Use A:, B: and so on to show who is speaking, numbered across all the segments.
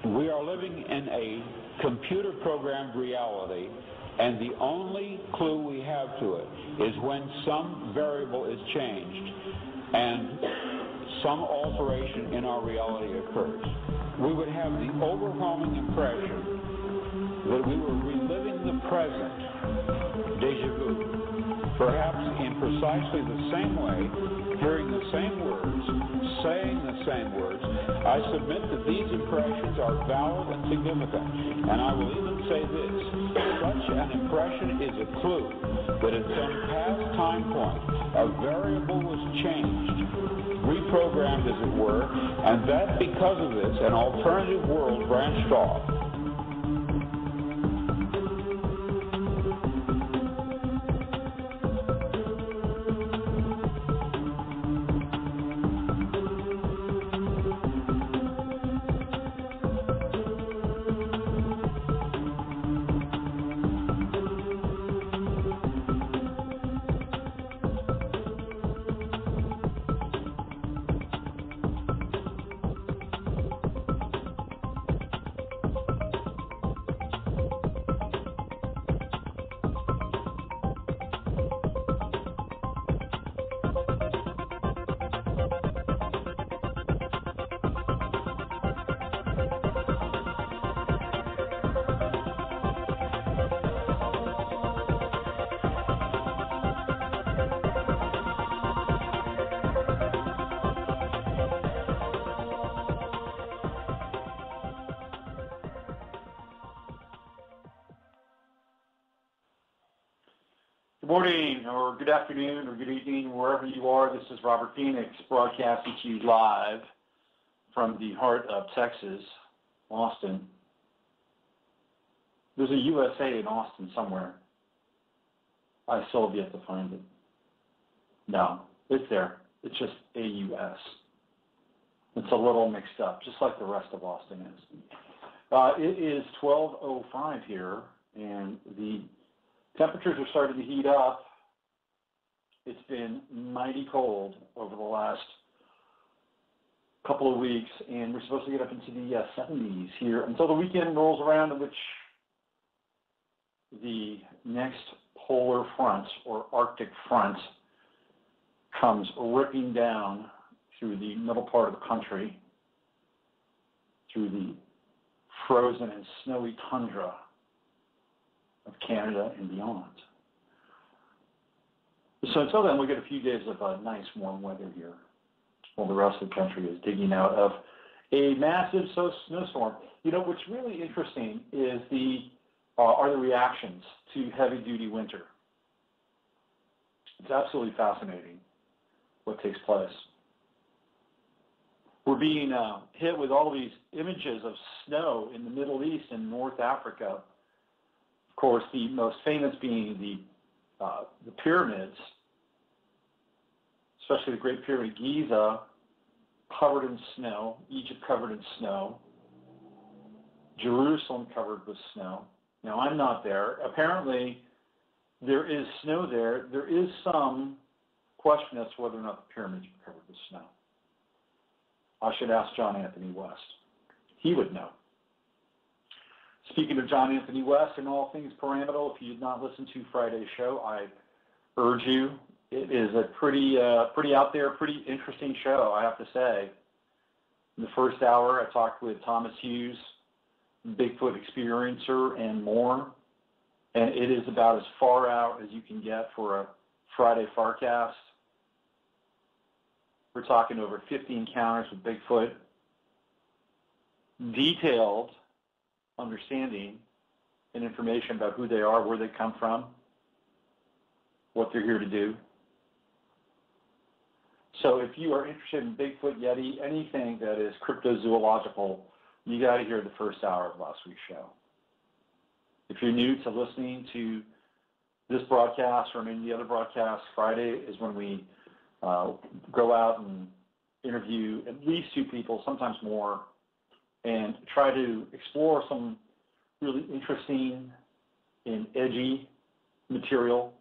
A: We are living in a computer-programmed reality, and the only clue we have to it is when some variable is changed and some alteration in our reality occurs. We would have the overwhelming impression that we were reliving the present, déjà vu, perhaps in precisely the same way, hearing the same words, saying the same words. I submit that these impressions are valid and significant, and I will even say this: such an impression is a clue that at some past time point a variable was changed, reprogrammed as it were, and that because of this an alternative world branched off.
B: Good morning, or good afternoon, or good evening, wherever you are. This is Robert Phoenix, broadcasting to you live from the heart of Texas, Austin. There's a USA in Austin somewhere. I still have yet to find it. No, it's there. It's just AUS. It's a little mixed up, just like the rest of Austin is. It is 12:05 here, and the temperatures are starting to heat up. It's been mighty cold over the last couple of weeks, and we're supposed to get up into the 70s here until the weekend rolls around, in which the next polar front or Arctic front comes ripping down through the middle part of the country, through the frozen and snowy tundra of Canada and beyond. So until then, we'll get a few days of nice warm weather here, while the rest of the country is digging out of a massive snowstorm. You know, what's really interesting is are the reactions to heavy-duty winter. It's absolutely fascinating what takes place. We're being hit with all these images of snow in the Middle East and North Africa. Of course, the most famous being the pyramids, especially the Great Pyramid of Giza, covered in snow, Egypt covered in snow, Jerusalem covered with snow. Now, I'm not there. Apparently, there is snow there. There is some question as to whether or not the pyramids are covered with snow. I should ask John Anthony West. He would know. Speaking of John Anthony West and all things pyramidal, if you did not listen to Friday's show, I urge you. It is a pretty out there, pretty interesting show, I have to say. In the first hour, I talked with Thomas Hughes, Bigfoot experiencer, and more. And it is about as far out as you can get for a Friday Farcast. We're talking over 50 encounters with Bigfoot, detailed understanding and information about who they are, where they come from, what they're here to do. So if you are interested in Bigfoot, Yeti, anything that is cryptozoological, you got to hear the first hour of last week's show. If you're new to listening to this broadcast or any of the other broadcasts, Friday is when we go out and interview at least two people, sometimes more, and try to explore some really interesting and edgy material.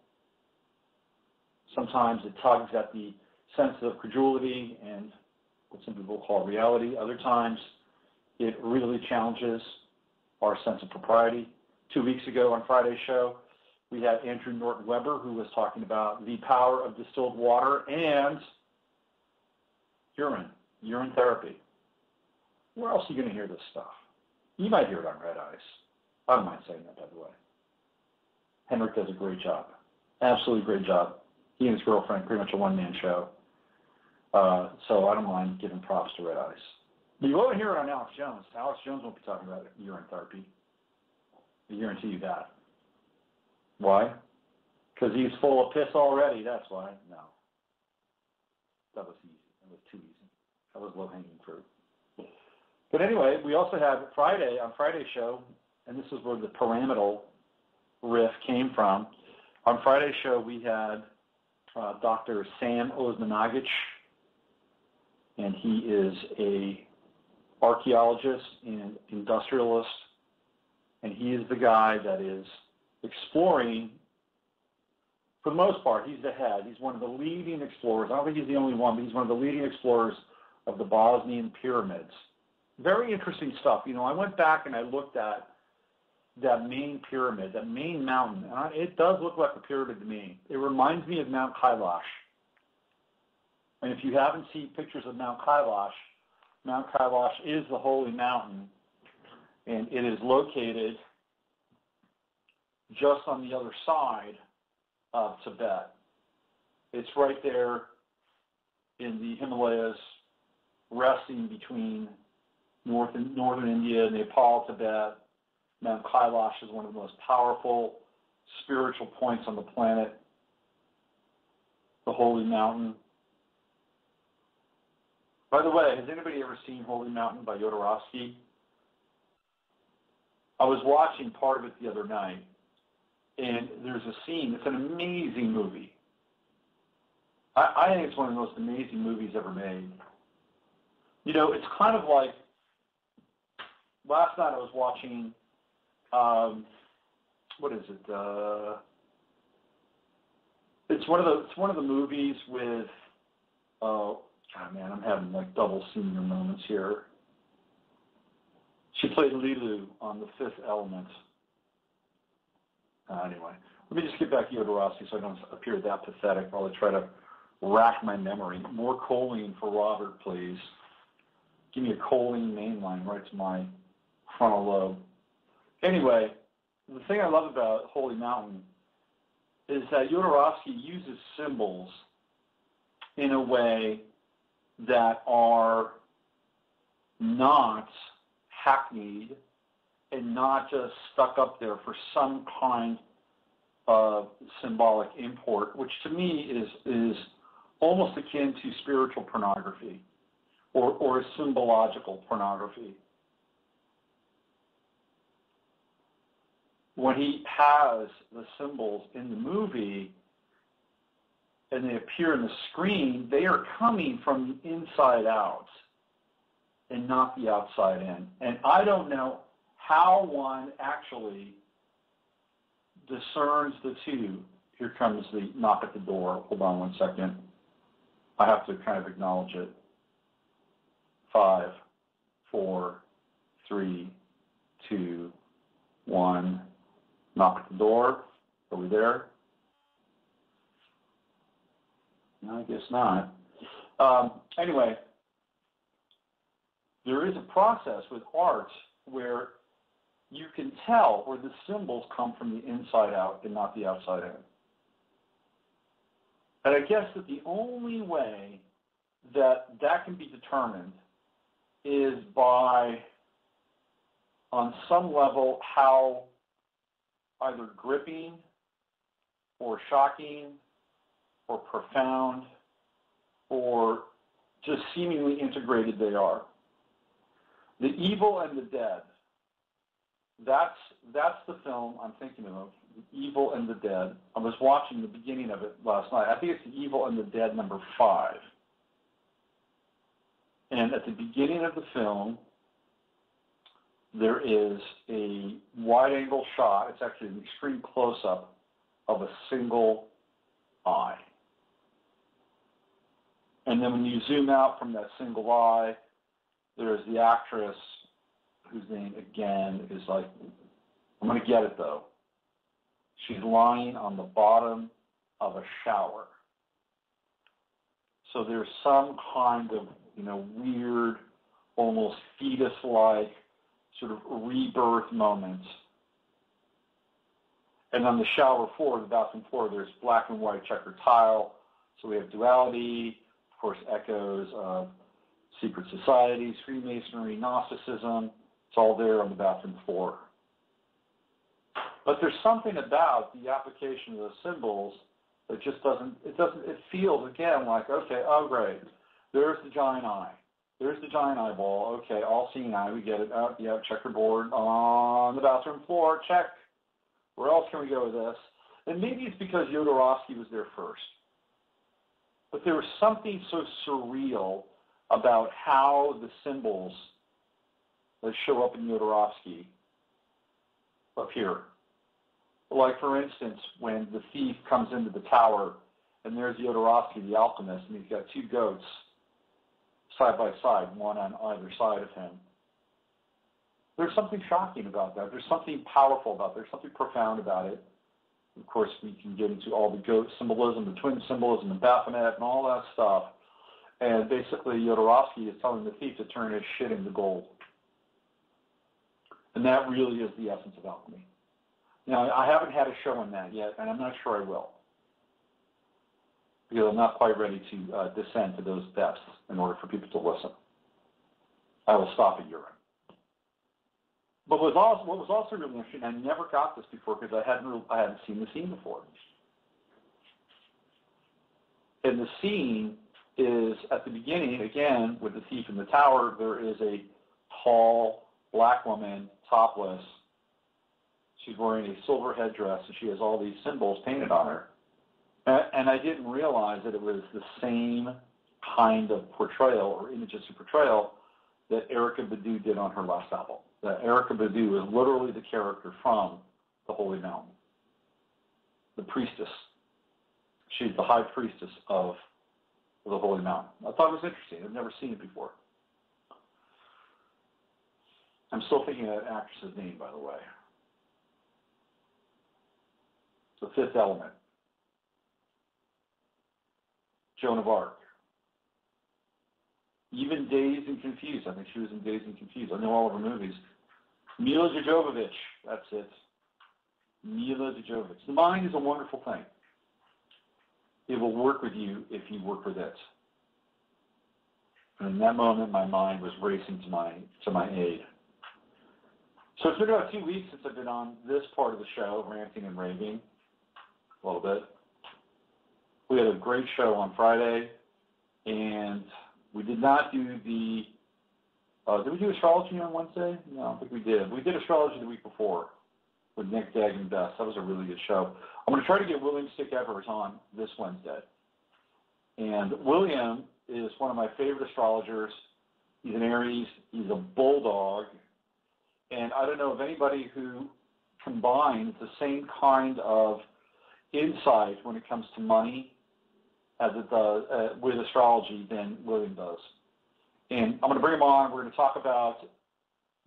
B: Sometimes it tugs at the sense of credulity and what some people call reality. Other times It really challenges our sense of propriety. 2 weeks ago on Friday's show, we had Andrew Norton Weber, who was talking about the power of distilled water and urine therapy. Where else are you going to hear this stuff? You might hear it on Red Ice. I don't mind saying that, by the way. Henrik does a great job. Absolutely great job. He and his girlfriend, pretty much a one-man show. So I don't mind giving props to Red Ice. But you won't hear it on Alex Jones. Alex Jones won't be talking about urine therapy. I guarantee you that. Why? Because he's full of piss already, that's why. No. That was easy. That was too easy. That was low-hanging fruit. But anyway, we also had on Friday's show, and this is where the pyramidal riff came from. On Friday's show, we had Dr. Sam Osmanagic, and he is a archaeologist and industrialist, and he is the guy that is exploring, for the most part, he's the head. He's one of the leading explorers. I don't think he's the only one, but he's one of the leading explorers of the Bosnian pyramids. Very interesting stuff. You know, I went back and I looked at that main pyramid, that main mountain, and it does look like a pyramid to me. It reminds me of Mount Kailash. And if you haven't seen pictures of Mount Kailash is the holy mountain, and it is located just on the other side of Tibet. It's right there in the Himalayas, resting between northern India, Nepal, Tibet. Mount Kailash is one of the most powerful spiritual points on the planet, the Holy Mountain. By the way, has anybody ever seen Holy Mountain by Jodorowsky? I was watching part of it the other night, and there's a scene. It's an amazing movie. I think it's one of the most amazing movies ever made. You know, it's kind of like, last night I was watching, what is it? It's one of the movies with, God man, I'm having like double senior moments here. She played Lilu on The Fifth Element. Anyway, let me just get back to Jodorowsky so I don't appear that pathetic while I try to rack my memory. More choline for Robert, please. Give me a choline mainline right to my frontal lobe. Anyway, the thing I love about Holy Mountain is that Jodorowsky uses symbols in a way that are not hackneyed and not just stuck up there for some kind of symbolic import, which to me is almost akin to spiritual pornography or symbological pornography. When he has the symbols in the movie and they appear on the screen, they are coming from the inside out and not the outside in. And I don't know how one actually discerns the two. Here comes the knock at the door. Hold on 1 second. I have to kind of acknowledge it. 5, 4, 3, 2, 1. Knock at the door. Are we there? No, I guess not. Anyway, there is a process with art where you can tell where the symbols come from the inside out and not the outside in. And I guess that the only way that that can be determined is by, on some level, how either gripping or shocking or profound or just seemingly integrated they are. The Evil and the Dead. That's the film I'm thinking of, The Evil and the Dead. I was watching the beginning of it last night. I think it's The Evil and the Dead number 5. And at the beginning of the film, there is a wide-angle shot. It's actually an extreme close-up of a single eye. And then when you zoom out from that single eye, there's the actress whose name, again, is like, I'm going to get it, though. She's lying on the bottom of a shower. So there's some kind of, weird, almost fetus-like sort of rebirth moment. And on the shower floor, the bathroom floor, there's black and white checkered tile. So we have duality, of course, echoes of secret societies, Freemasonry, Gnosticism. It's all there on the bathroom floor. But there's something about the application of those symbols that just it feels, again, like, okay, oh, great. There's the giant eye. There's the giant eyeball. Okay, all-seeing eye, we get it. Oh, yeah, checkerboard on the bathroom floor, check. Where else can we go with this? And maybe it's because Jodorowsky was there first. But there was something so surreal about how the symbols that show up in Jodorowsky appear. Like, for instance, when the thief comes into the tower, and there's Jodorowsky, the alchemist, and he's got two goats side by side, one on either side of him. There's something shocking about that. There's something powerful about it. There's something profound about it. Of course, we can get into all the goat symbolism, the twin symbolism, and Baphomet, and all that stuff. And basically, Jodorowsky is telling the thief to turn his shit into gold. And that really is the essence of alchemy. Now, I haven't had a show on that yet, and I'm not sure I will, because I'm not quite ready to descend to those depths in order for people to listen. I will stop at urine. But what was also really interesting, I never got this before because I hadn't seen the scene before. And the scene is at the beginning, again, with the thief in the tower. There is a tall black woman, topless. She's wearing a silver headdress, and she has all these symbols painted on her. And I didn't realize that it was the same kind of portrayal or imagistic portrayal that Erykah Badu did on her last album. That Erykah Badu is literally the character from The Holy Mountain, the priestess. She's the high priestess of The Holy Mountain. I thought it was interesting. I've never seen it before. I'm still thinking of that actress's name, by the way. The Fifth Element. Joan of Arc. Even Dazed and Confused. I think she was in Dazed and Confused. I know all of her movies. Mila Jovovich. That's it. Mila Jovovich. The mind is a wonderful thing. It will work with you if you work with it. And in that moment, my mind was racing to my aid. So it's been about 2 weeks since I've been on this part of the show, ranting and raving a little bit. We had a great show on Friday, and we did not do the, did we do astrology on Wednesday? No, I don't think we did. We did astrology the week before with Nick, Dag, and Bess. That was a really good show. I'm going to try to get William Stick Evers on this Wednesday. And William is one of my favorite astrologers. He's an Aries. He's a bulldog. And I don't know of anybody who combines the same kind of insight when it comes to money as it does with astrology than William does. And I'm going to bring him on. We're going to talk about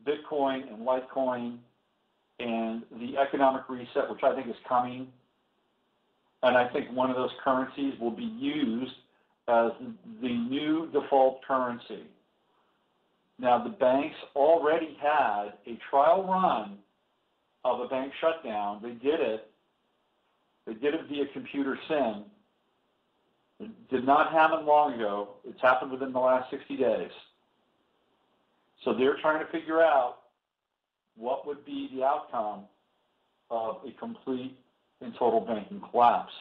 B: Bitcoin and Litecoin and the economic reset, which I think is coming. And I think one of those currencies will be used as the new default currency. Now, the banks already had a trial run of a bank shutdown. They did it via computer sim. It did not happen long ago. It's happened within the last 60 days. So they're trying to figure out what would be the outcome of a complete and total banking collapse.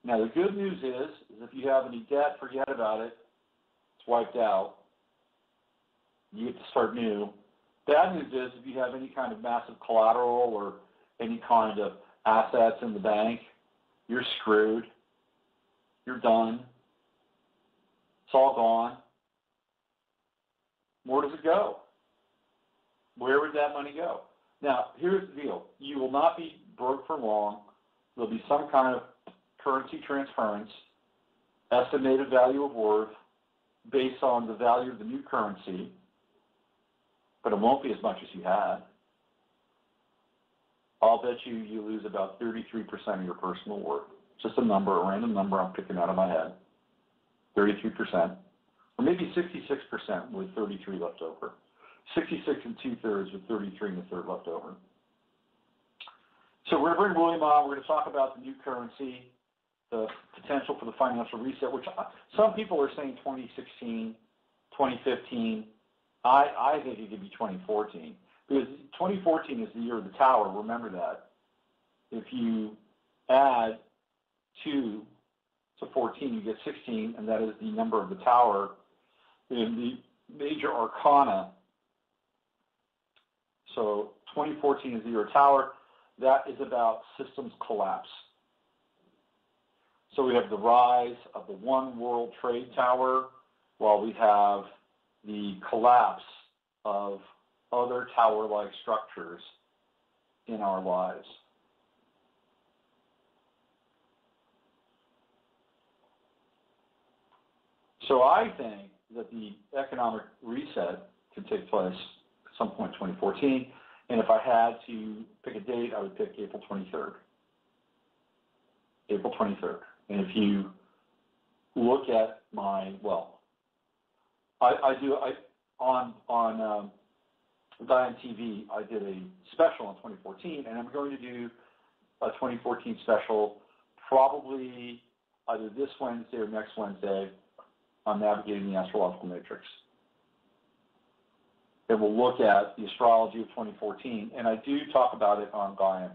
B: Now, the good news is if you have any debt, forget about it. It's wiped out. You get to start new. Bad news is if you have any kind of massive collateral or any kind of assets in the bank, you're screwed. You're done. It's all gone. Where does it go? Where would that money go? Now, here's the deal. You will not be broke for long. There'll be some kind of currency transference, estimated value of worth, based on the value of the new currency. but it won't be as much as you had. I'll bet you lose about 33% of your personal worth. Just a number, a random number I'm picking out of my head. 33%, or maybe 66% with 33 left over. 66 and 2/3 with 33 and a third left over. So we're going to bring William on. We're going to talk about the new currency, the potential for the financial reset, which some people are saying 2016, 2015. I think it could be 2014, because 2014 is the year of the tower. Remember that. If you add 2 to 14, you get 16, and that is the number of the tower in the major arcana. So 2014 is the year of tower. That is about systems collapse. So we have the rise of the one world trade tower, while we have the collapse of other tower-like structures in our lives. So I think that the economic reset could take place at some point in 2014, and if I had to pick a date, I would pick April 23rd. April 23rd. And if you look at my, on Diane TV, I did a special in 2014, and I'm going to do a 2014 special probably either this Wednesday or next Wednesday on navigating the astrological matrix. And we'll look at the astrology of 2014, and I do talk about it on Diane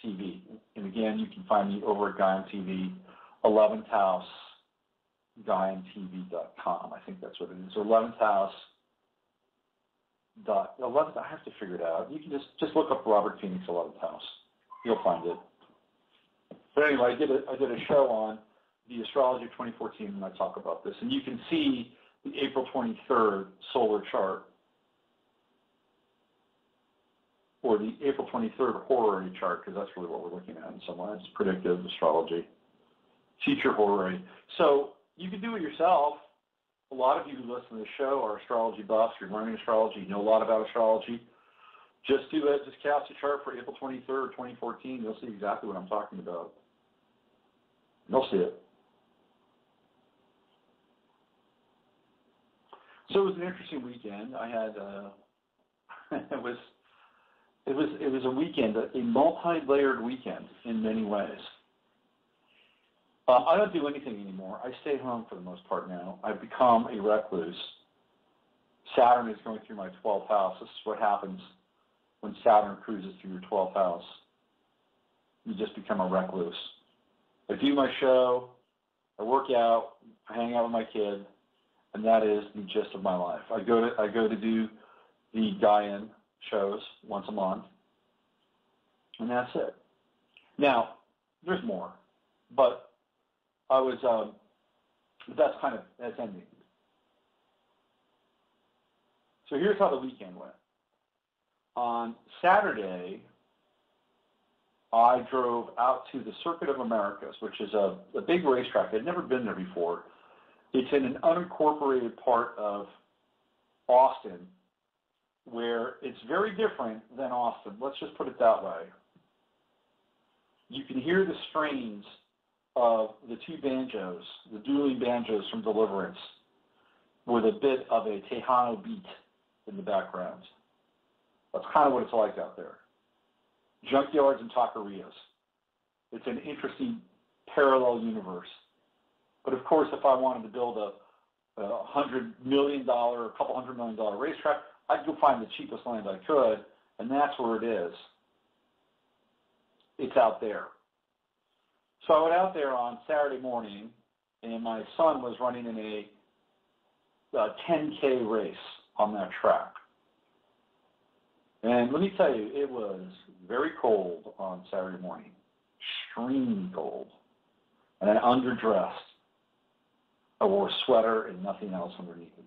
B: TV. And again, you can find me over at Diane TV, 11th house, GaianTV.com. I think that's what it is. Or 11th house. 11th, I have to figure it out. You can just look up Robert Phoenix 11th house. You'll find it. But anyway, I did a show on the astrology of 2014, and I talk about this. And you can see the April 23rd solar chart, or the April 23rd horary chart, because that's really what we're looking at in some ways, predictive astrology, future horary. So you can do it yourself. A lot of you who listen to the show are astrology buffs. You're learning astrology. You know a lot about astrology. Just do it. Just cast a chart for April 23rd, 2014. You'll see exactly what I'm talking about. You'll see it. So it was an interesting weekend. I had it was a weekend, a multi-layered weekend in many ways. I don't do anything anymore. I stay home for the most part now. I've become a recluse. Saturn is going through my 12th house. This is what happens when Saturn cruises through your 12th house. You just become a recluse. I do my show, I work out, I hang out with my kid, and that is the gist of my life. I go to do the Gaian shows once a month, and that's it. Now, there's more, but that's ending. So here's how the weekend went. On Saturday, I drove out to the Circuit of Americas, which is a big racetrack. I'd never been there before. It's in an unincorporated part of Austin, where it's very different than Austin. Let's just put it that way. You can hear the strains of the two banjos, the dueling banjos from Deliverance, with a bit of a Tejano beat in the background. That's kind of what it's like out there. Junkyards and taquerias. It's an interesting parallel universe. But of course, if I wanted to build a $100 million, a couple $100 million racetrack, I'd go find the cheapest land I could, and that's where it is. It's out there. So I went out there on Saturday morning, and my son was running in a 10K race on that track. And let me tell you, it was very cold on Saturday morning, extremely cold. And I underdressed. I wore a sweater and nothing else underneath it,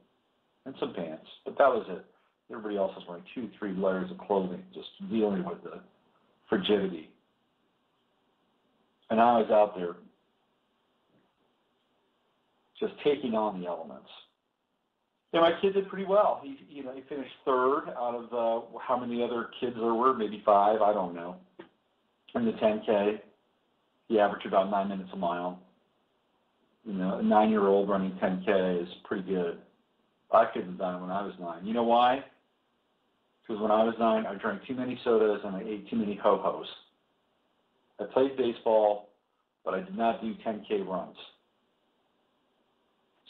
B: and some pants, but that was it. Everybody else was wearing 2-3 layers of clothing, just dealing with the frigidity. And I was out there just taking on the elements. Yeah, my kid did pretty well. He finished third out of how many other kids there were, maybe 5, I don't know. In the 10K, he averaged about 9 minutes a mile. A 9-year-old running 10K is pretty good. I couldn't have done it when I was 9. You know why? Because when I was 9, I drank too many sodas and I ate too many ho-hos. I played baseball, but I did not do 10K runs.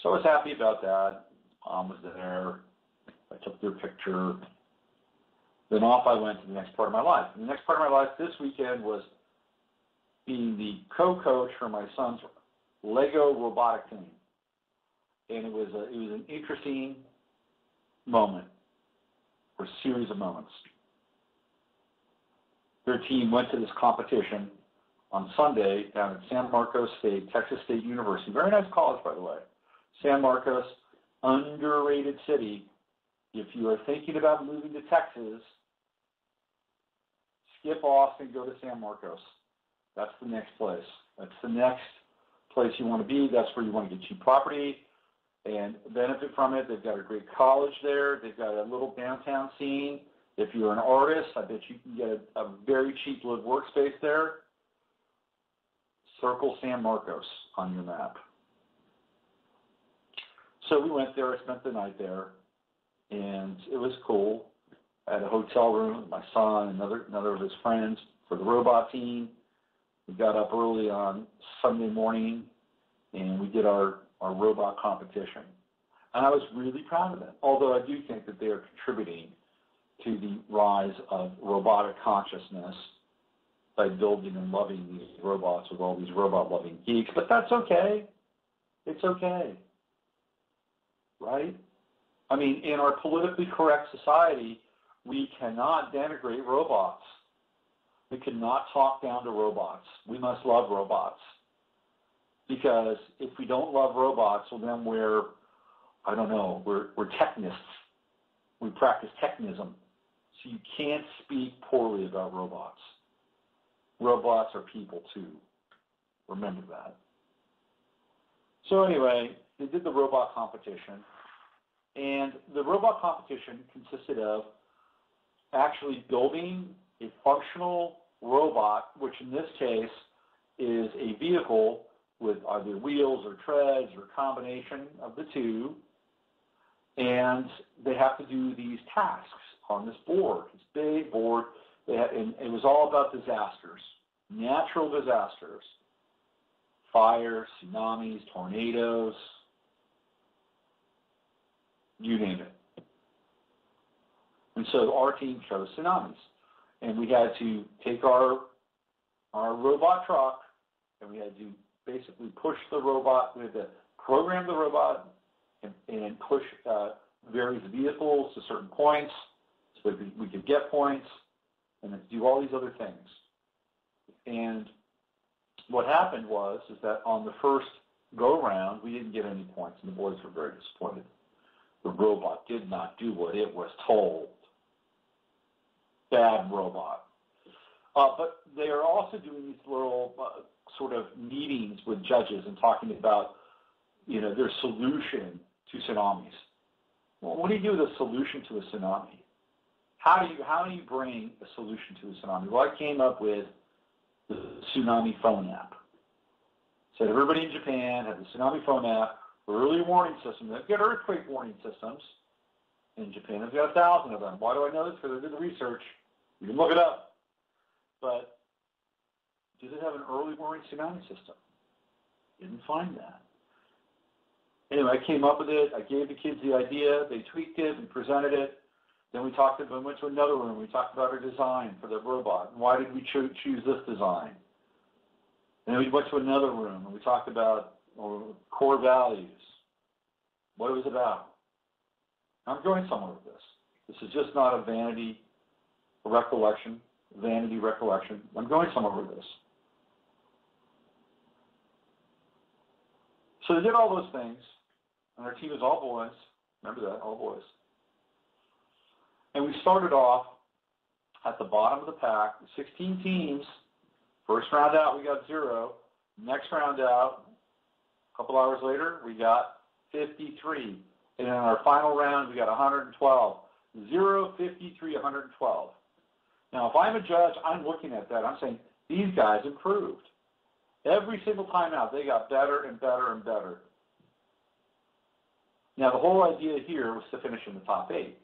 B: So I was happy about that. Mom was there. I took their picture. Then off I went to the next part of my life. And the next part of my life this weekend was being the co-coach for my son's Lego robotic team. And it was an interesting moment, or a series of moments. Their team went to this competition on Sunday down at San Marcos State, Texas State University. Very nice college, by the way. San Marcos, underrated city. If you are thinking about moving to Texas, skip Austin, go to San Marcos. That's the next place. That's the next place you want to be. That's where you want to get cheap property and benefit from it. They've got a great college there. They've got a little downtown scene. If you're an artist, I bet you can get a very cheap live workspace there. Circle San Marcos on your map. So we went there. I spent the night there, and it was cool. I had a hotel room with my son and another of his friends for the robot team. We got up early on Sunday morning, and we did our robot competition. And I was really proud of them, although I do think that they are contributing to the rise of robotic consciousness by building and loving these robots with all these robot-loving geeks. But that's okay. It's okay. Right? I mean, in our politically correct society, we cannot denigrate robots. We cannot talk down to robots. We must love robots. Because if we don't love robots, well then we're technists. We practice technism. So you can't speak poorly about robots. Robots are people too. Remember that. So anyway, they did the robot competition. And the robot competition consisted of actually building a functional robot, which in this case is a vehicle with either wheels or treads or combination of the two. And they have to do these tasks on this board, this big board. And it was all about disasters, natural disasters, fires, tsunamis, tornadoes, you name it. And so our team chose tsunamis. And we had to take our robot truck, and we had to basically push the robot. We had to program the robot and push various vehicles to certain points so that we could get points, and then do all these other things. And what happened is that on the first go-round, we didn't get any points, and the boys were very disappointed. The robot did not do what it was told. Bad robot. But they are also doing these little sort of meetings with judges and talking about, their solution to tsunamis. Well, what do you do with a solution to a tsunami? How do you bring a solution to a tsunami? Well, I came up with the tsunami phone app. Said everybody in Japan had the tsunami phone app, early warning system. They've got earthquake warning systems in Japan. They've got 1,000 of them. Why do I know this? Because I did the research. You can look it up. But do they have an early warning tsunami system? Didn't find that. Anyway, I came up with it. I gave the kids the idea. They tweaked it and presented it. Then we went to another room. We talked about our design for the robot. Why did we choose this design? And then we went to another room and we talked about core values, what it was about. I'm going somewhere with this. This is just not a vanity recollection. I'm going somewhere with this. So they did all those things, and our team was all boys. Remember that, all boys. And we started off at the bottom of the pack, 16 teams. First round out, we got 0. Next round out, a couple hours later, we got 53. And in our final round, we got 112. 0, 53, 112. Now, if I'm a judge, I'm looking at that. I'm saying, these guys improved. Every single time out, they got better and better and better. Now, the whole idea here was to finish in the top 8.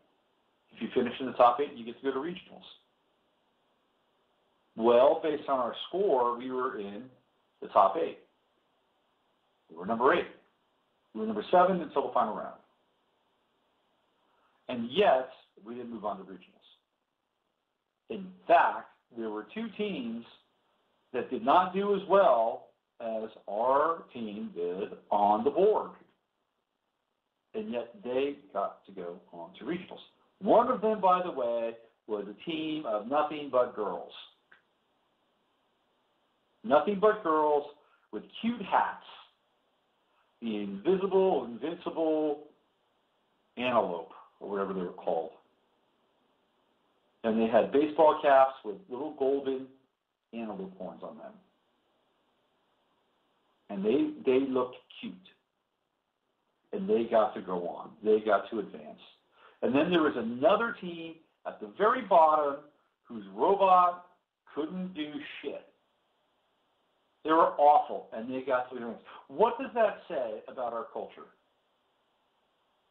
B: If you finish in the top 8, you get to go to regionals. Well, based on our score, we were in the top 8. We were number 8. We were number 7 until the final round. And yet, we didn't move on to regionals. In fact, there were 2 teams that did not do as well as our team did on the board. And yet they got to go on to regionals. One of them, by the way, was a team of nothing but girls. Nothing but girls with cute hats. The invisible, invincible antelope, or whatever they were called. And they had baseball caps with little golden antelope horns on them. And they looked cute. And they got to go on. They got to advance. And then there was another team at the very bottom whose robot couldn't do shit. They were awful, and they got to advance. What does that say about our culture?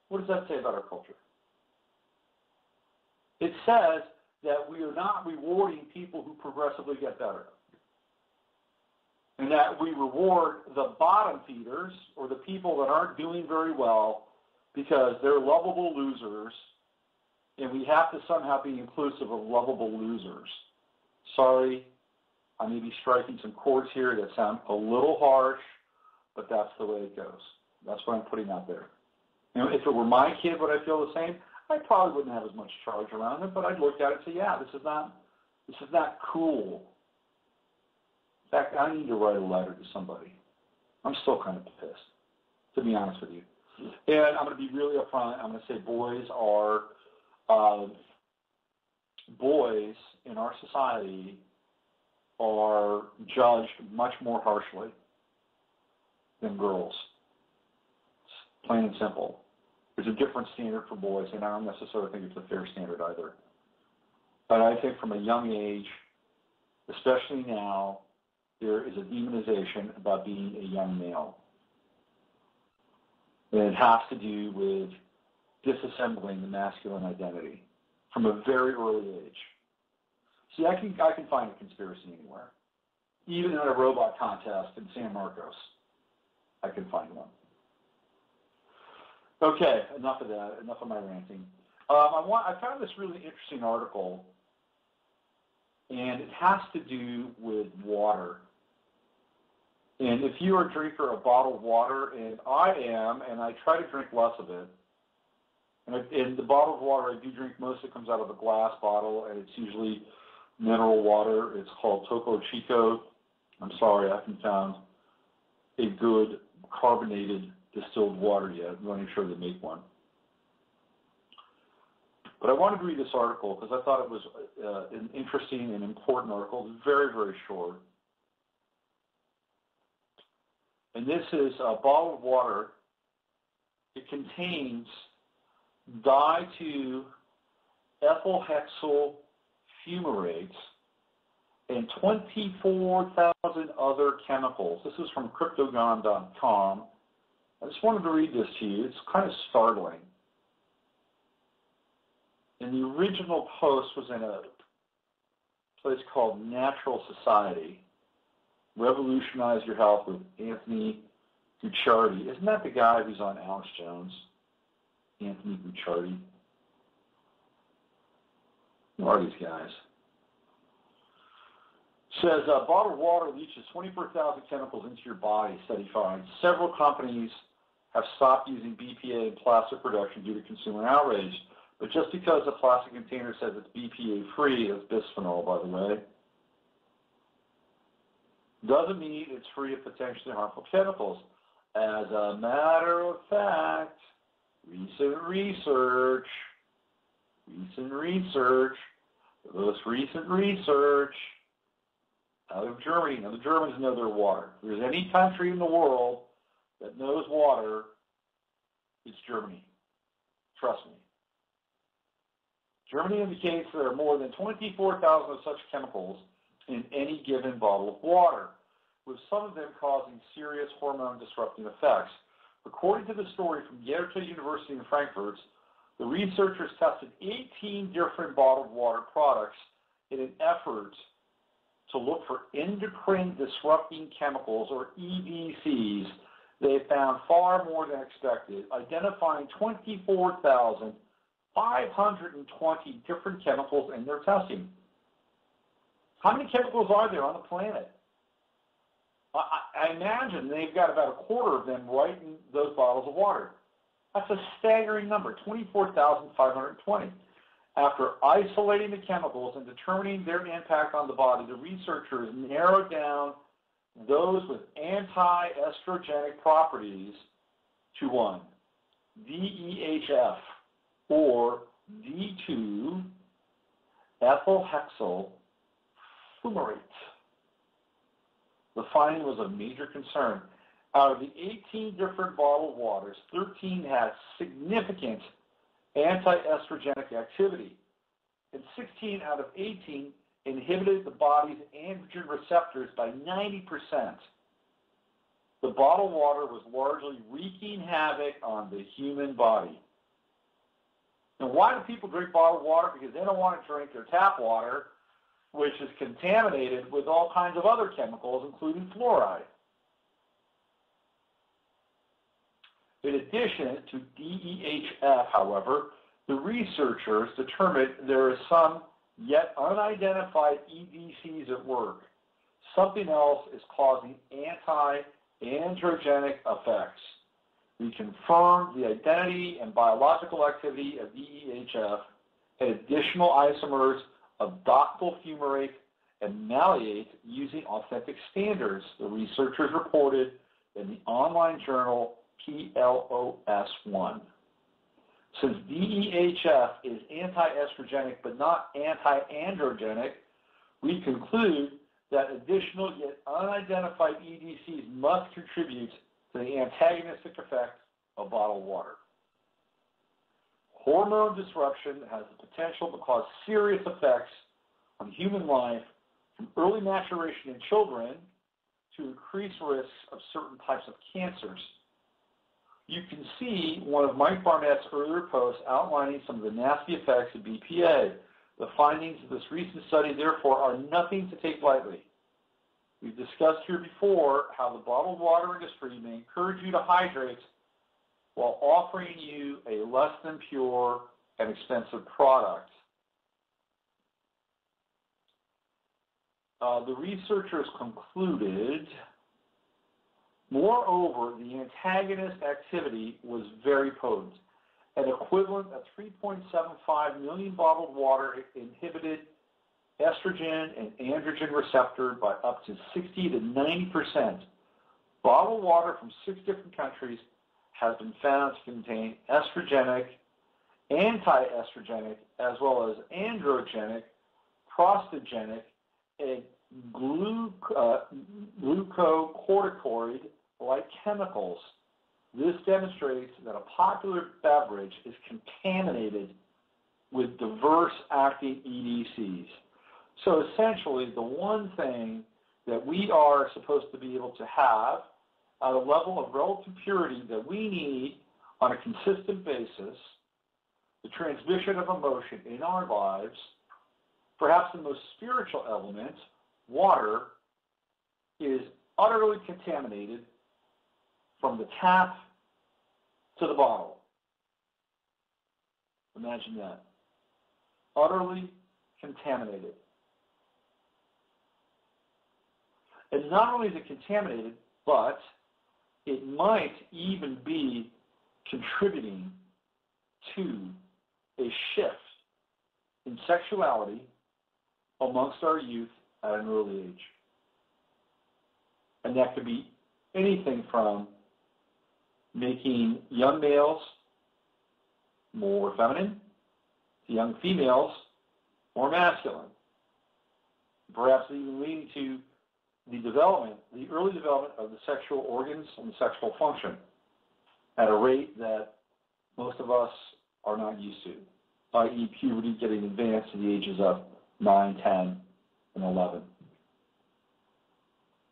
B: What does that say about our culture? It says that we are not rewarding people who progressively get better. And that we reward the bottom feeders, or the people that aren't doing very well, because they're lovable losers, and we have to somehow be inclusive of lovable losers. Sorry, I may be striking some chords here that sound a little harsh, but that's the way it goes. That's what I'm putting out there. You know, if it were my kid, would I feel the same? I probably wouldn't have as much charge around it, but I'd look at it and say, yeah, this is not cool. In fact, I need to write a letter to somebody. I'm still kind of pissed, to be honest with you. And I'm going to be really upfront. I'm going to say boys in our society are judged much more harshly than girls. It's plain and simple. There's a different standard for boys, and I don't necessarily think it's a fair standard either. But I think from a young age, especially now, there is a demonization about being a young male. And it has to do with disassembling the masculine identity from a very early age. See, I can find a conspiracy anywhere. Even at a robot contest in San Marcos, I can find one. Okay, enough of that. Enough of my ranting. I found this really interesting article, and it has to do with water. And if you are a drinker of bottled water, and I am, and I try to drink less of it, and the bottled water I do drink, mostly comes out of a glass bottle, and it's usually mineral water. It's called Topo Chico. I'm sorry, I haven't found a good carbonated distilled water yet. I'm not even sure they make one. But I wanted to read this article because I thought it was an interesting and important article. It's very, very short. And this is bottled water. It contains di-2-ethylhexyl fumarates and 24,000 other chemicals. This is from cryptogon.com. I just wanted to read this to you. It's kind of startling. And the original post was in a place called Natural Society. Revolutionize Your Health with Anthony Gucciardi. Isn't that the guy who's on Alex Jones? Anthony Gucciardi. Who are these guys? Says bottled water leaches 24,000 chemicals into your body, study finds. Several companies have stopped using BPA in plastic production due to consumer outrage. But just because a plastic container says it's BPA-free, it's bisphenol, by the way, doesn't mean it's free of potentially harmful chemicals. As a matter of fact, recent research, the most recent research out of Germany. Now, the Germans know their water. If there's any country in the world that knows water, it's Germany. Trust me. Germany indicates there are more than 24,000 of such chemicals in any given bottle of water, with some of them causing serious hormone-disrupting effects. According to the story from Goethe University in Frankfurt, the researchers tested 18 different bottled water products in an effort to look for endocrine-disrupting chemicals, or EDCs. They found far more than expected, identifying 24,520 different chemicals in their testing. How many chemicals are there on the planet? I imagine they've got about a quarter of them right in those bottles of water. That's a staggering number, 24,520. After isolating the chemicals and determining their impact on the body, the researchers narrowed down those with anti-estrogenic properties to one, DEHF, or D2-ethylhexyl fumarate. The finding was of major concern. Out of the 18 different bottled waters, 13 had significant anti-estrogenic activity, and 16 out of 18 inhibited the body's androgen receptors by 90%. The bottled water was largely wreaking havoc on the human body. Now, why do people drink bottled water? Because they don't want to drink their tap water, which is contaminated with all kinds of other chemicals, including fluoride. In addition to DEHF, however, the researchers determined there is some yet unidentified EDCs at work. Something else is causing anti-androgenic effects. We confirmed the identity and biological activity of DEHF and additional isomers of doctyl fumarate and malleate using authentic standards, the researchers reported in the online journal PLOS1. Since DEHF is anti-estrogenic but not anti-androgenic, we conclude that additional yet unidentified EDCs must contribute to the antagonistic effect of bottled water. Hormone disruption has the potential to cause serious effects on human life, from early maturation in children to increased risks of certain types of cancers. You can see one of Mike Barnett's earlier posts outlining some of the nasty effects of BPA. The findings of this recent study, therefore, are nothing to take lightly. We've discussed here before how the bottled water industry may encourage you to hydrate while offering you a less than pure and expensive product. The researchers concluded, moreover, the antagonist activity was very potent. An equivalent of 3.75 million bottled water inhibited estrogen and androgen receptor by up to 60 to 90%. Bottled water from 6 different countries has been found to contain estrogenic, anti-estrogenic, as well as androgenic, prostagenic, and glucocorticoid-like chemicals. This demonstrates that a popular beverage is contaminated with diverse acting EDCs. So essentially, the one thing that we are supposed to be able to have at a level of relative purity that we need on a consistent basis, the transmission of emotion in our lives, perhaps the most spiritual element, water, is utterly contaminated from the tap to the bottle. Imagine that. Utterly contaminated. And not only is it contaminated, but it might even be contributing to a shift in sexuality amongst our youth at an early age. And that could be anything from making young males more feminine to young females more masculine. Perhaps even leading to the early development of the sexual organs and the sexual function at a rate that most of us are not used to, i.e. puberty getting advanced to the ages of 9, 10, and 11.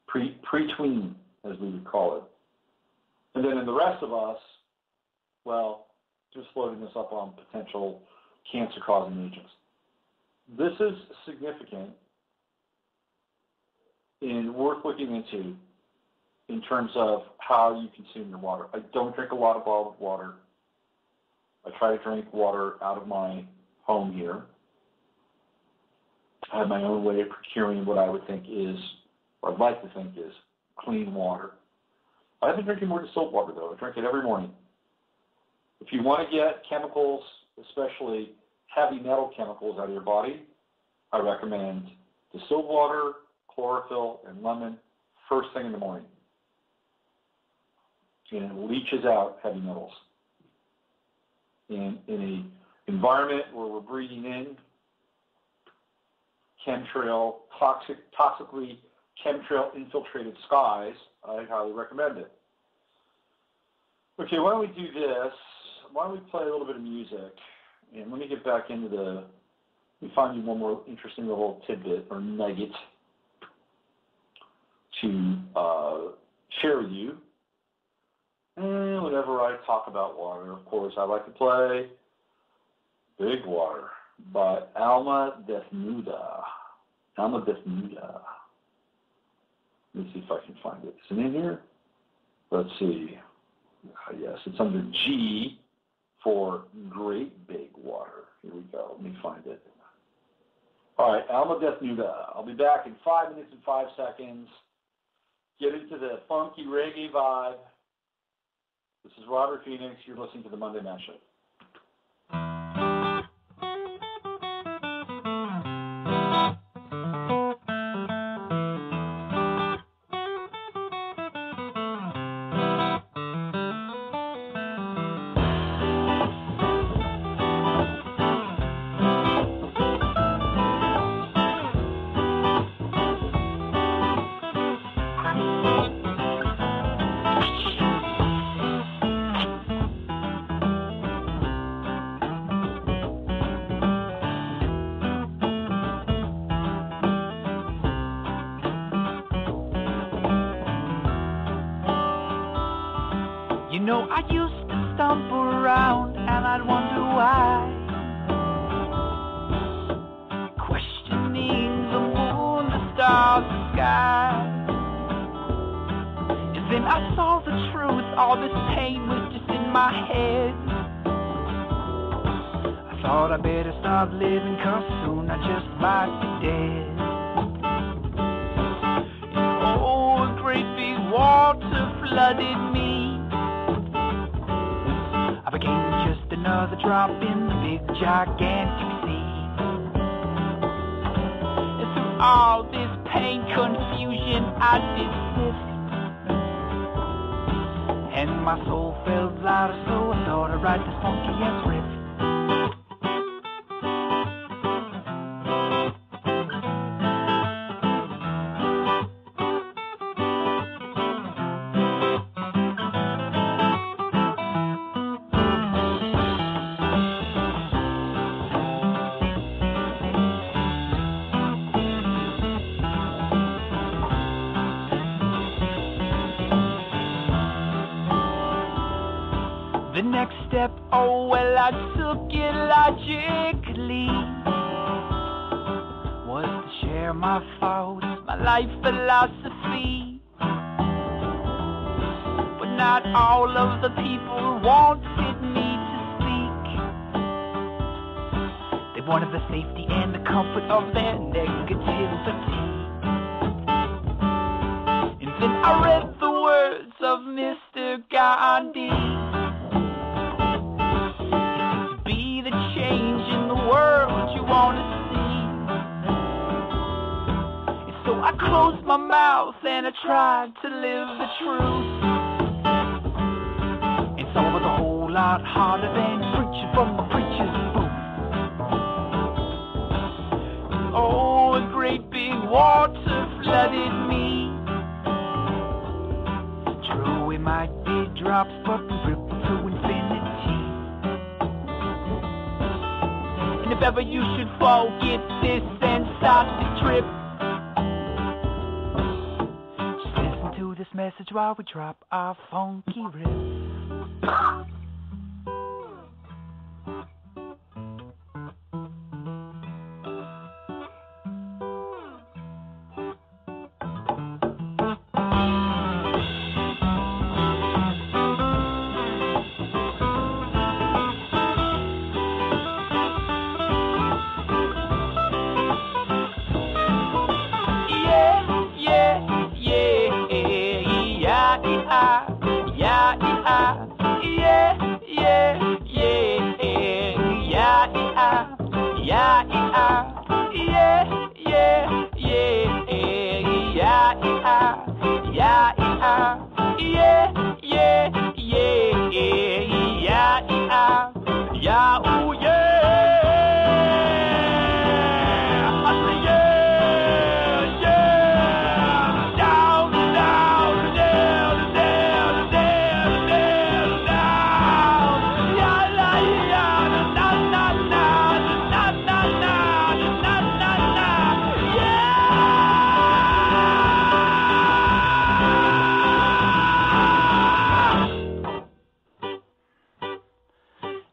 B: Pre-tween, as we would call it. And then in the rest of us, well, just loading this up on potential cancer-causing agents. This is significant and worth looking into in terms of how you consume your water. I don't drink a lot of bottled water. I try to drink water out of my home here. I have my own way of procuring what I would think is, or I'd like to think is, clean water. I've been drinking more distilled water, though. I drink it every morning. If you want to get chemicals, especially heavy metal chemicals out of your body, I recommend distilled water, chlorophyll, and lemon first thing in the morning. And it leaches out heavy metals. In an environment where we're breathing in chemtrail, toxically chemtrail-infiltrated skies, I highly recommend it. Okay, why don't we do this? Why don't we play a little bit of music? And let me get back into let me find you one more interesting little tidbit or nugget to share with you. And whenever I talk about water, of course, I like to play Big Water by Alma Desnuda. Alma Desnuda. Let me see if I can find it. Is it in here? Let's see. Yes, it's under G for Great Big Water. Here we go. Let me find it. All right, Alma Desnuda. I'll be back in 5 minutes and 5 seconds. Get into the funky reggae vibe. This is Robert Phoenix. You're listening to the Monday Mashup.
C: You know, I used to stump around and I'd wonder why, questioning the moon, the stars, the sky. And then I saw the truth, all this pain was just in my head. I thought I better stop living, 'cause soon I just might be dead. And oh, a great big water flooded me. I became just another drop in the big gigantic sea. And through all this pain, confusion, I did sniff. And my soul felt lighter, so I thought I'd write this funky ass riff. The next step, oh well, I took it logically, was to share my thoughts, my life philosophy. But not all of the people wanted me to speak. They wanted the safety and the comfort of their negativity. And then I read the words of Mr. Gandhi. I closed my mouth and I tried to live the truth. And so it was a whole lot harder than preaching from the preacher's booth. Oh, a great big water flooded me. True, it might be drops, but we ripple to infinity. ever you should forget this and stop the trip, just listen to this message while we drop our funky riff.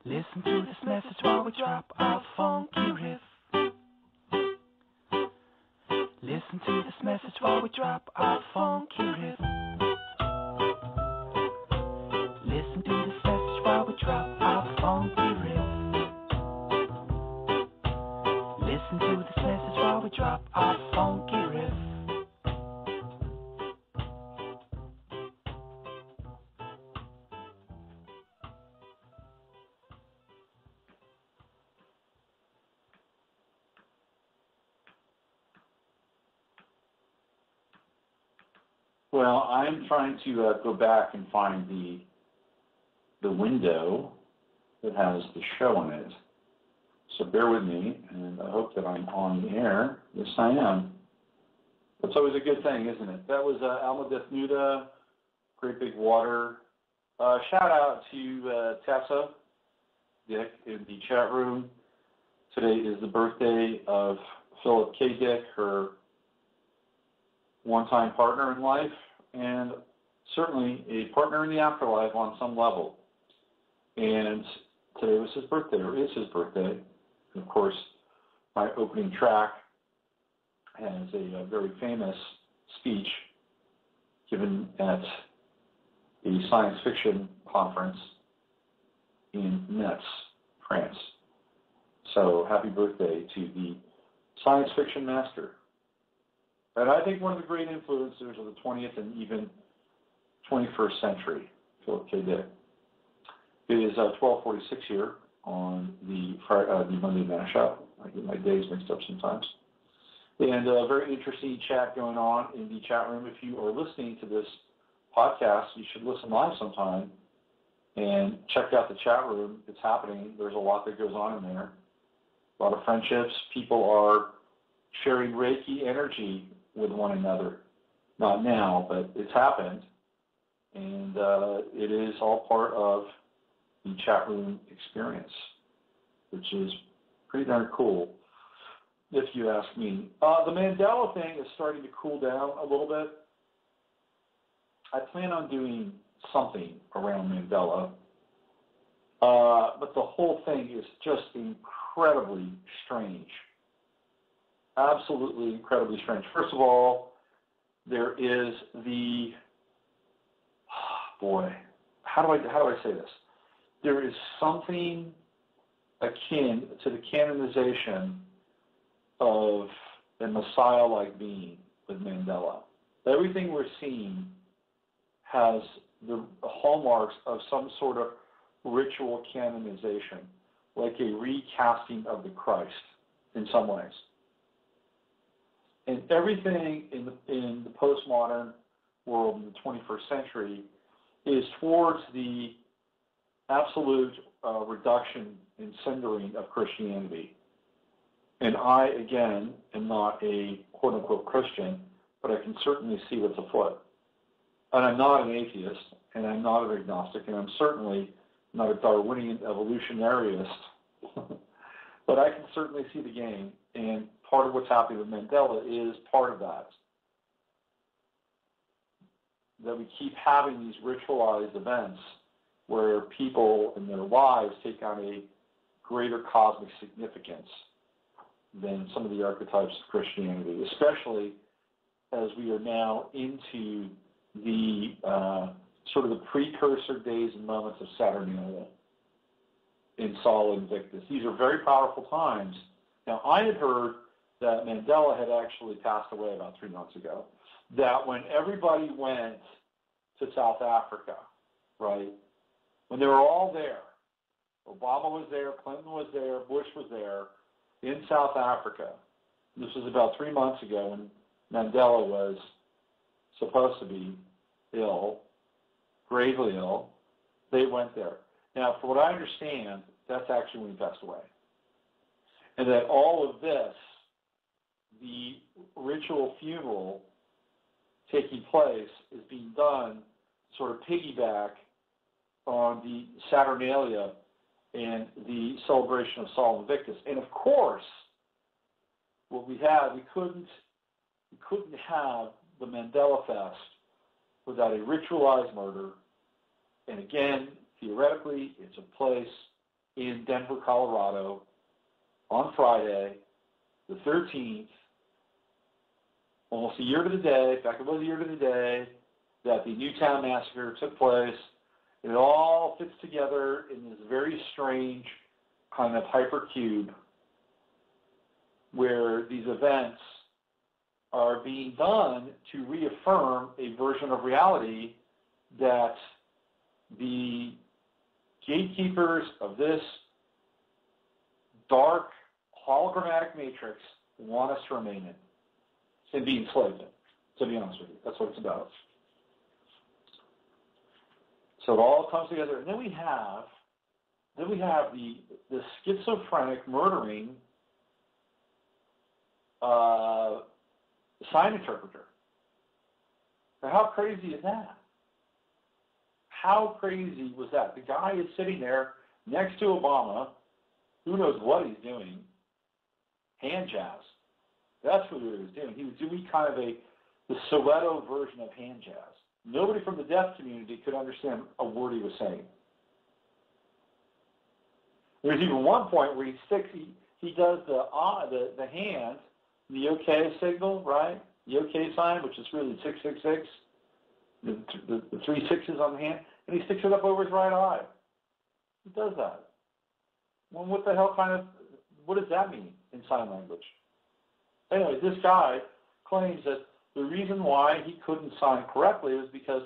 C: Listen to this message while we drop our funky riff. Listen to this message while we drop our funky riff. Listen to this message while we drop our funky riff. Listen to this message while we drop our funky riff.
B: Well, I'm trying to go back and find the window that has the show in it. So bear with me, and I hope that I'm on the air. Yes, I am. That's always a good thing, isn't it? That was Alma Deathnuda, Great Big Water. Shout out to Tessa, Dick, in the chat room. Today is the birthday of Philip K. Dick, her one-time partner in life, and certainly a partner in the afterlife on some level. And today was his birthday, or is his birthday. And of course, my opening track has a very famous speech given at a science fiction conference in Metz, France. So happy birthday to the science fiction master. And I think one of the great influencers of the 20th and even 21st century, Philip K. Dick. It is 12:46 here on the Monday Mashup. I get my days mixed up sometimes. And a very interesting chat going on in the chat room. If you are listening to this podcast, you should listen live sometime and check out the chat room. It's happening. There's a lot that goes on in there. A lot of friendships. People are sharing Reiki energy with one another. Not now, but it's happened. And it is all part of the chat room experience, which is pretty darn cool, if you ask me. The Mandela thing is starting to cool down a little bit. I plan on doing something around Mandela, but the whole thing is just incredibly strange. Absolutely incredibly strange. First of all, there is the, how do I say this? There is something akin to the canonization of a Messiah-like being with Mandela. Everything we're seeing has the hallmarks of some sort of ritual canonization, like a recasting of the Christ in some ways. And everything in the postmodern world in the 21st century is towards the absolute reduction and cindering of Christianity. And I, again, am not a quote-unquote Christian, but I can certainly see what's afoot. And I'm not an atheist, and I'm not an agnostic, and I'm certainly not a Darwinian evolutionarist, But I can certainly see the game, and part of what's happening with Mandela is part of that. That we keep having these ritualized events where people in their lives take on a greater cosmic significance than some of the archetypes of Christianity, especially as we are now into the sort of the precursor days and moments of Saturnalia in Sol Invictus. These are very powerful times. Now, I had heard that Mandela had actually passed away about 3 months ago, that when everybody went to South Africa, right, when they were all there, Obama was there, Clinton was there, Bush was there, in South Africa, this was about 3 months ago when Mandela was supposed to be ill, gravely ill, they went there. Now, from what I understand, that's actually when he passed away. And that all of this, the ritual funeral taking place, is being done sort of piggyback on the Saturnalia and the celebration of Sol Invictus. And of course, what we had, we couldn't have the Mandela Fest without a ritualized murder. And again, theoretically, it took place in Denver, Colorado on Friday, the 13th, almost a year to the day. In fact, it was a year to the day that the Newtown Massacre took place. It all fits together in this very strange kind of hypercube where these events are being done to reaffirm a version of reality that the gatekeepers of this dark hologrammatic matrix want us to remain in and be enslaved in, to be honest with you. That's what it's about. So it all comes together. And then we have the schizophrenic murdering sign interpreter. Now, how crazy is that? How crazy was that? The guy is sitting there next to Obama. Who knows what he's doing? Hand jazz. That's what he was doing. He was doing kind of the Soweto version of hand jazz. Nobody from the deaf community could understand a word he was saying. There's even one point where he does the hand, the OK signal, right? The OK sign, which is really 666, the 3 6s on the hand, and he sticks it up over his right eye. He does that. Well, what the hell what does that mean in sign language? Anyway, this guy claims that the reason why he couldn't sign correctly was because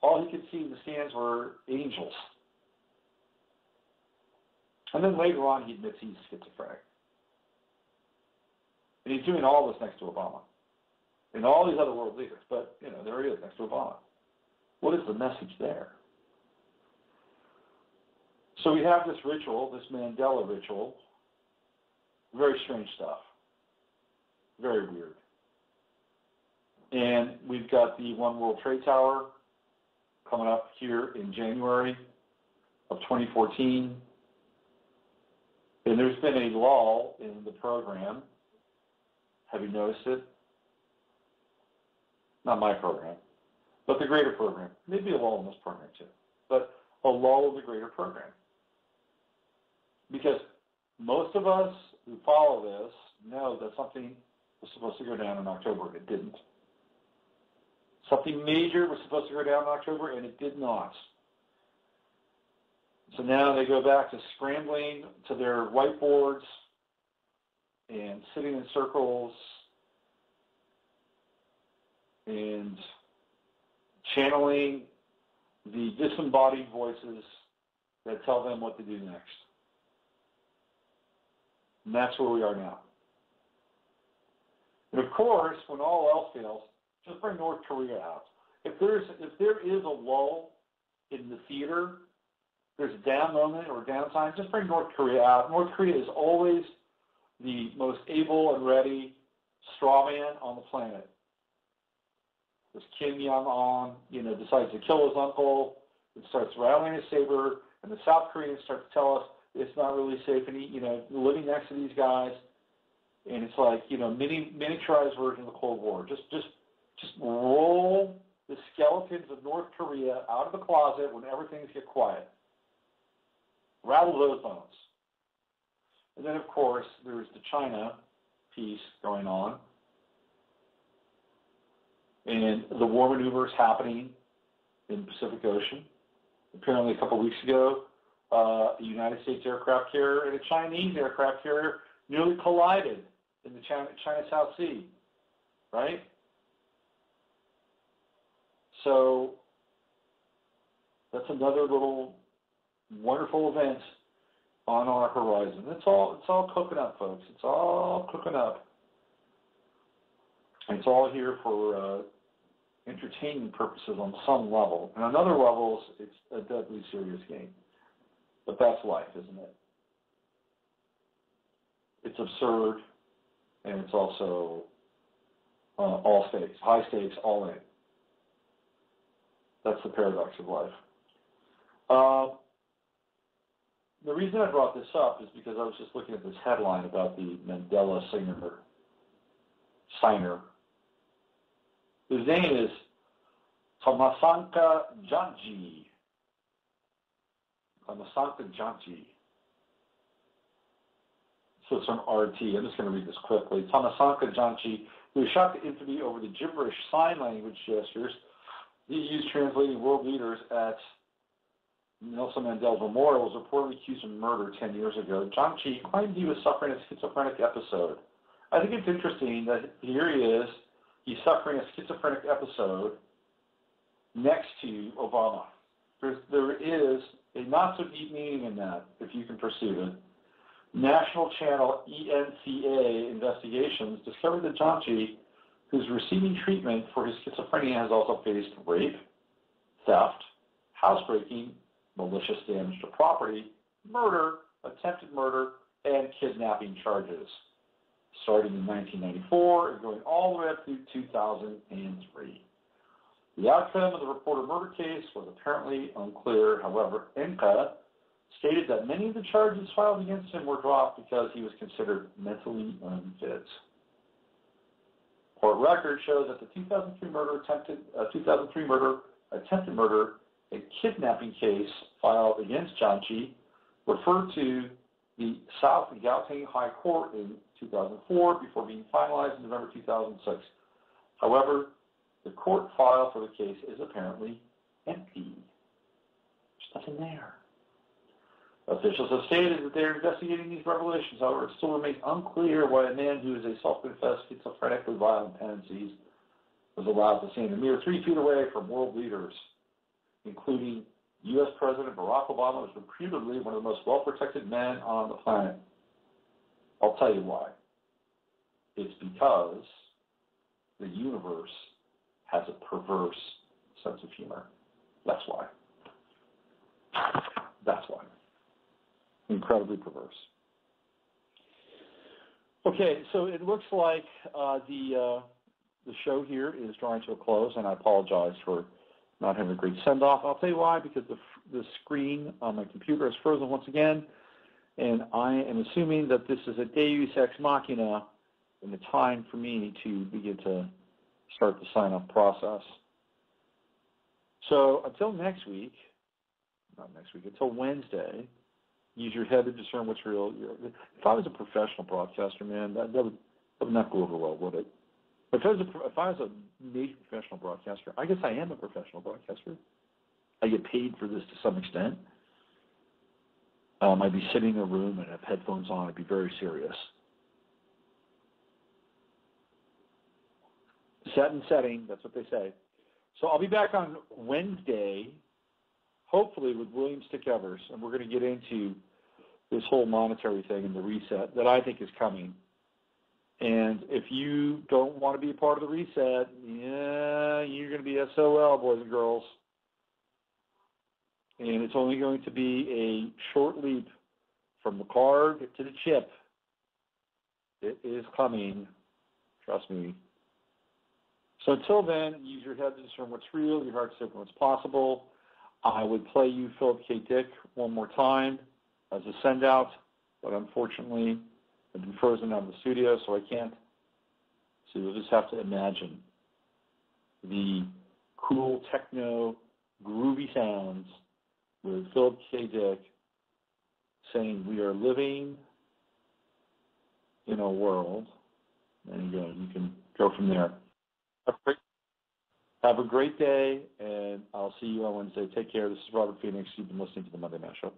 B: all he could see in the stands were angels. And then later on, he admits he's schizophrenic. And he's doing all this next to Obama and all these other world leaders. But, there he is next to Obama. What is the message there? So we have this ritual, this Mandela ritual. Very strange stuff. Very weird. And we've got the One World Trade Tower coming up here in January of 2014. And there's been a lull in the program. Have you noticed it? Not my program, but the greater program. Maybe a lull in this program too, but a lull in the greater program. Because most of us who follow this know that something was supposed to go down in October and it didn't. Something major was supposed to go down in October and it did not. So now they go back to scrambling to their whiteboards and sitting in circles and channeling the disembodied voices that tell them what to do next. And that's where we are now. And of course, when all else fails, just bring North Korea out. If there is a lull in the theater, there's a down moment or downtime, just bring North Korea out. North Korea is always the most able and ready straw man on the planet. This Kim Jong-un, decides to kill his uncle and starts rattling his saber, and the South Koreans start to tell us It's not really safe. And, living next to these guys, and it's like, miniaturized version of the Cold War. Just roll the skeletons of North Korea out of the closet when everything's get quiet. Rattle those bones. And then, of course, there's the China piece going on. And the war maneuvers happening in the Pacific Ocean. Apparently, a couple of weeks ago, a United States aircraft carrier and a Chinese aircraft carrier nearly collided in the China South Sea, right? So that's another little wonderful event on our horizon. It's all cooking up, folks. It's all cooking up. And it's all here for entertainment purposes on some level. And on other levels, it's a deadly serious game. But that's life, isn't it? It's absurd, and it's also all stakes, high stakes, all in. That's the paradox of life. The reason I brought this up is because I was just looking at this headline about the Mandela signer. His name is Thomasanka Janji. So it's from RT. I'm just going to read this quickly. Thomasanka Janji, who was shocked to infamy over the gibberish sign language gestures he used translating world leaders at Nelson Mandela's memorial, was reportedly accused of murder 10 years ago. Janji claimed he was suffering a schizophrenic episode. I think it's interesting that here he is. He's suffering a schizophrenic episode next to Obama. There is a not-so-deep meaning in that, if you can perceive it. National channel ENCA investigations discovered that Janji, who's receiving treatment for his schizophrenia, has also faced rape, theft, housebreaking, malicious damage to property, murder, attempted murder, and kidnapping charges, starting in 1994 and going all the way up through 2003. The outcome of the reported murder case was apparently unclear. However, ENCA stated that many of the charges filed against him were dropped because he was considered mentally unfit. Court records show that the 2003 attempted murder, and kidnapping case filed against Janji referred to the South Gauteng High Court in 2004 before being finalized in November 2006. However, the court file for the case is apparently empty. There's nothing there. Officials have stated that they are investigating these revelations. However, it still remains unclear why a man who is a self-confessed schizophrenically violent tendencies was allowed to stand a mere 3 feet away from world leaders, including U.S. President Barack Obama, who is reputedly one of the most well-protected men on the planet. I'll tell you why. It's because the universe has a perverse sense of humor. That's why. That's why. Incredibly perverse. Okay, so it looks like the show here is drawing to a close, and I apologize for not having a great send-off. I'll tell you why, because the screen on my computer is frozen once again, and I am assuming that this is a deus ex machina and the time for me to begin to start the sign-off process. So until next week, until Wednesday, use your head to discern what's real. If I was a professional broadcaster, man, that would not go over well, would it? If I was a major professional broadcaster, I guess I am a professional broadcaster. I get paid for this to some extent. I'd be sitting in a room and have headphones on. I'd be very serious. Set and setting, that's what they say. So I'll be back on Wednesday, hopefully with William Stick Evers, and we're going to get into this whole monetary thing and the reset that I think is coming. And if you don't want to be a part of the reset, you're going to be SOL, boys and girls. And it's only going to be a short leap from the card to the chip. It is coming. Trust me. So until then, use your head to discern what's real, your heart to discern what's possible. I would play you Philip K. Dick one more time. as a send out, but unfortunately I've been frozen out of the studio, so I can't. So you'll just have to imagine the cool techno groovy sounds with Philip K. Dick saying we are living in a world. And you can go from there. Have a great day, and I'll see you on Wednesday. Take care. This is Robert Phoenix. You've been listening to the Monday Mashup.